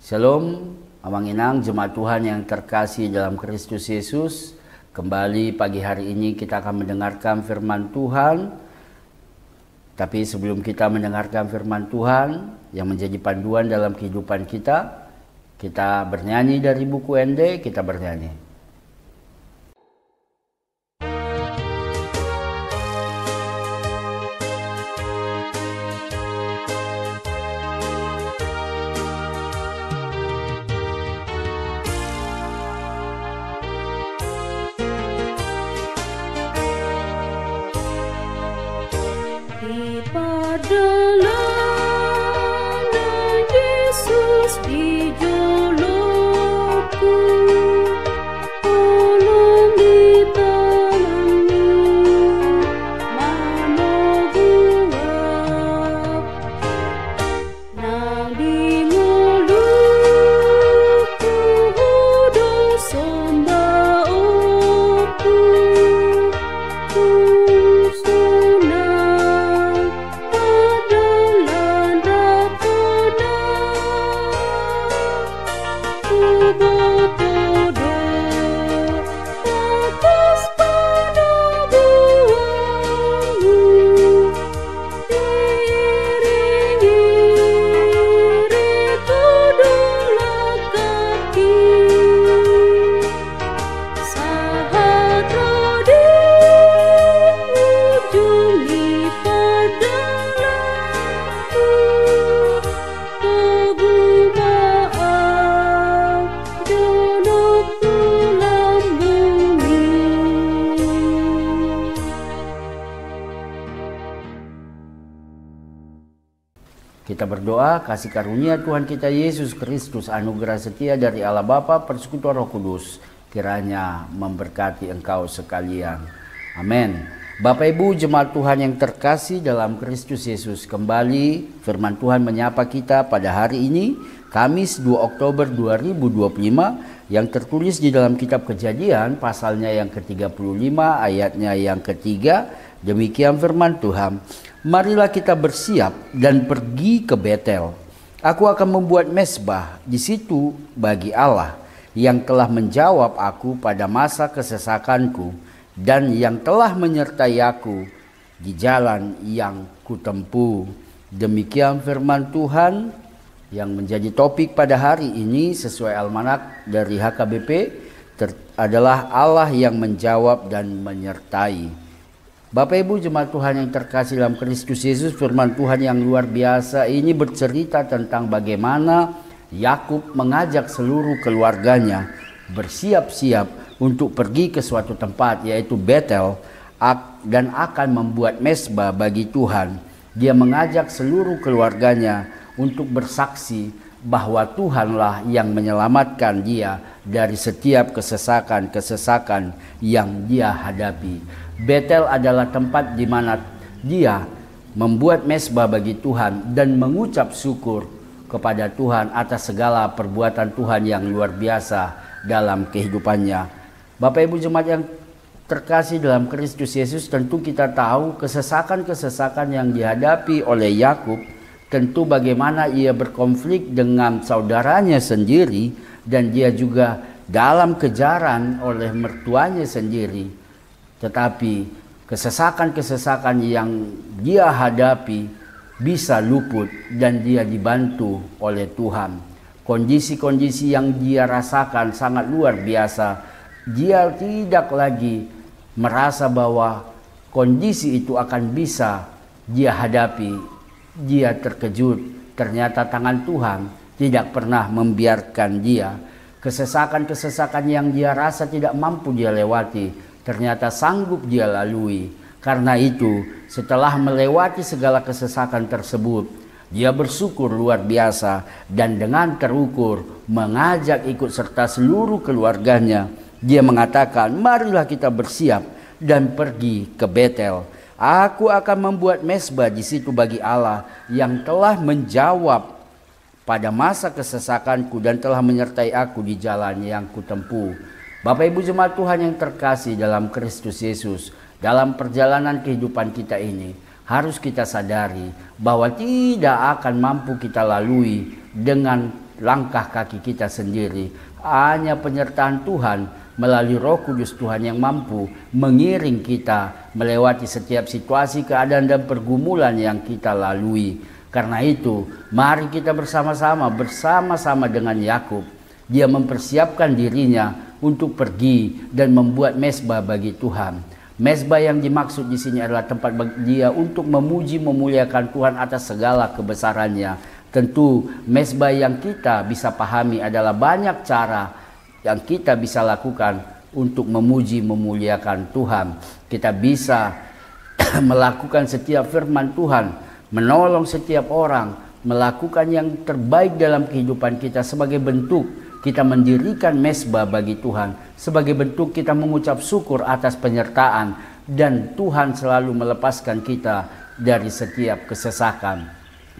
Shalom, Amang Inang, jemaat Tuhan yang terkasih dalam Kristus Yesus. Kembali pagi hari ini kita akan mendengarkan firman Tuhan. Tapi sebelum kita mendengarkan firman Tuhan yang menjadi panduan dalam kehidupan kita bernyanyi dari buku ND, kita bernyanyi. Kita berdoa, kasih karunia Tuhan kita Yesus Kristus, anugerah setia dari Allah Bapa, persekutuan Roh Kudus, kiranya memberkati engkau sekalian. Amin. Bapak Ibu jemaat Tuhan yang terkasih dalam Kristus Yesus, kembali firman Tuhan menyapa kita pada hari ini, Kamis 2 Oktober 2025, yang tertulis di dalam kitab Kejadian, pasalnya yang ke-35, ayatnya yang ketiga. Demikian firman Tuhan. Marilah kita bersiap dan pergi ke Betel. Aku akan membuat mezbah di situ bagi Allah yang telah menjawab aku pada masa kesesakanku dan yang telah menyertai aku di jalan yang kutempuh. Demikian firman Tuhan yang menjadi topik pada hari ini sesuai almanak dari HKBP adalah Allah yang menjawab dan menyertai. Bapak Ibu jemaat Tuhan yang terkasih dalam Kristus Yesus, firman Tuhan yang luar biasa ini bercerita tentang bagaimana Yakub mengajak seluruh keluarganya bersiap-siap untuk pergi ke suatu tempat yaitu Betel dan akan membuat mezbah bagi Tuhan. Dia mengajak seluruh keluarganya untuk bersaksi bahwa Tuhanlah yang menyelamatkan dia dari setiap kesesakan yang dia hadapi. Betel adalah tempat di mana dia membuat mezbah bagi Tuhan dan mengucap syukur kepada Tuhan atas segala perbuatan Tuhan yang luar biasa dalam kehidupannya. Bapak Ibu jemaat yang terkasih dalam Kristus Yesus, tentu kita tahu kesesakan yang dihadapi oleh Yakub, tentu bagaimana ia berkonflik dengan saudaranya sendiri dan dia juga dalam kejaran oleh mertuanya sendiri. Tetapi kesesakan yang dia hadapi bisa luput dan dia dibantu oleh Tuhan. Kondisi-kondisi yang dia rasakan sangat luar biasa. Dia tidak lagi merasa bahwa kondisi itu akan bisa dia hadapi. Dia terkejut, ternyata tangan Tuhan tidak pernah membiarkan dia. Kesesakan yang dia rasa tidak mampu dia lewati, ternyata sanggup dia lalui. Karena itu, setelah melewati segala kesesakan tersebut, dia bersyukur luar biasa dan dengan terukur mengajak ikut serta seluruh keluarganya. Dia mengatakan, marilah kita bersiap dan pergi ke Betel. Aku akan membuat mezbah di situ bagi Allah yang telah menjawab pada masa kesesakanku dan telah menyertai aku di jalan yang kutempuh. Bapak Ibu jemaat Tuhan yang terkasih dalam Kristus Yesus, dalam perjalanan kehidupan kita ini harus kita sadari bahwa tidak akan mampu kita lalui dengan langkah kaki kita sendiri. Hanya penyertaan Tuhan melalui Roh Kudus Tuhan yang mampu mengiring kita melewati setiap situasi, keadaan, dan pergumulan yang kita lalui. Karena itu, mari kita bersama-sama dengan Yakub. Dia mempersiapkan dirinya untuk pergi dan membuat mezbah bagi Tuhan. Mezbah yang dimaksud di sini adalah tempat bagi dia untuk memuji memuliakan Tuhan atas segala kebesarannya. Tentu mezbah yang kita bisa pahami adalah banyak cara yang kita bisa lakukan untuk memuji memuliakan Tuhan. Kita bisa melakukan setiap firman Tuhan, menolong setiap orang, melakukan yang terbaik dalam kehidupan kita sebagai bentuk kita mendirikan mezbah bagi Tuhan, sebagai bentuk kita mengucap syukur atas penyertaan, dan Tuhan selalu melepaskan kita dari setiap kesesakan.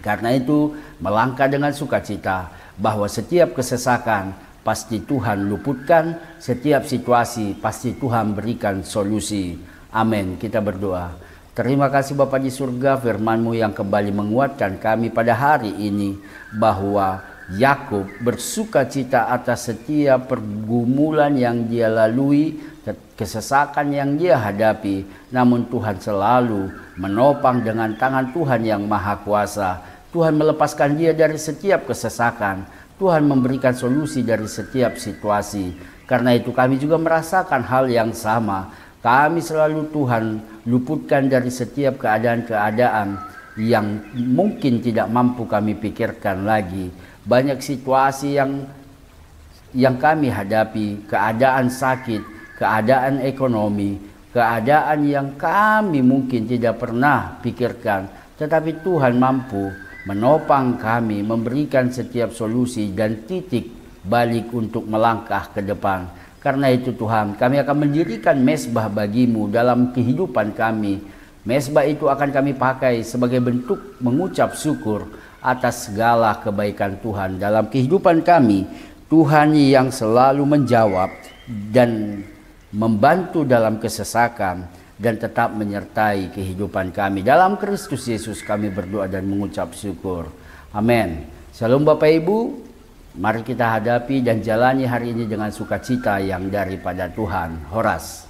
Karena itu, melangkah dengan sukacita bahwa setiap kesesakan pasti Tuhan luputkan, setiap situasi pasti Tuhan berikan solusi. Amin. Kita berdoa. Terima kasih Bapa di surga, firman-Mu yang kembali menguatkan kami pada hari ini bahwa Yakub bersukacita atas setiap pergumulan yang dia lalui, kesesakan yang dia hadapi. Namun Tuhan selalu menopang dengan tangan Tuhan yang maha kuasa. Tuhan melepaskan dia dari setiap kesesakan. Tuhan memberikan solusi dari setiap situasi. Karena itu kami juga merasakan hal yang sama. Kami selalu Tuhan luputkan dari setiap keadaan-keadaan yang mungkin tidak mampu kami pikirkan lagi. Banyak situasi yang kami hadapi, keadaan sakit, keadaan ekonomi, keadaan yang kami mungkin tidak pernah pikirkan. Tetapi Tuhan mampu menopang kami, memberikan setiap solusi dan titik balik untuk melangkah ke depan. Karena itu Tuhan, kami akan mendirikan mezbah bagi-Mu dalam kehidupan kami. Mezbah itu akan kami pakai sebagai bentuk mengucap syukur atas segala kebaikan Tuhan dalam kehidupan kami. Tuhan yang selalu menjawab dan membantu dalam kesesakan dan tetap menyertai kehidupan kami. Dalam Kristus Yesus kami berdoa dan mengucap syukur. Amin. Shalom Bapak Ibu. Mari kita hadapi dan jalani hari ini dengan sukacita yang daripada Tuhan. Horas.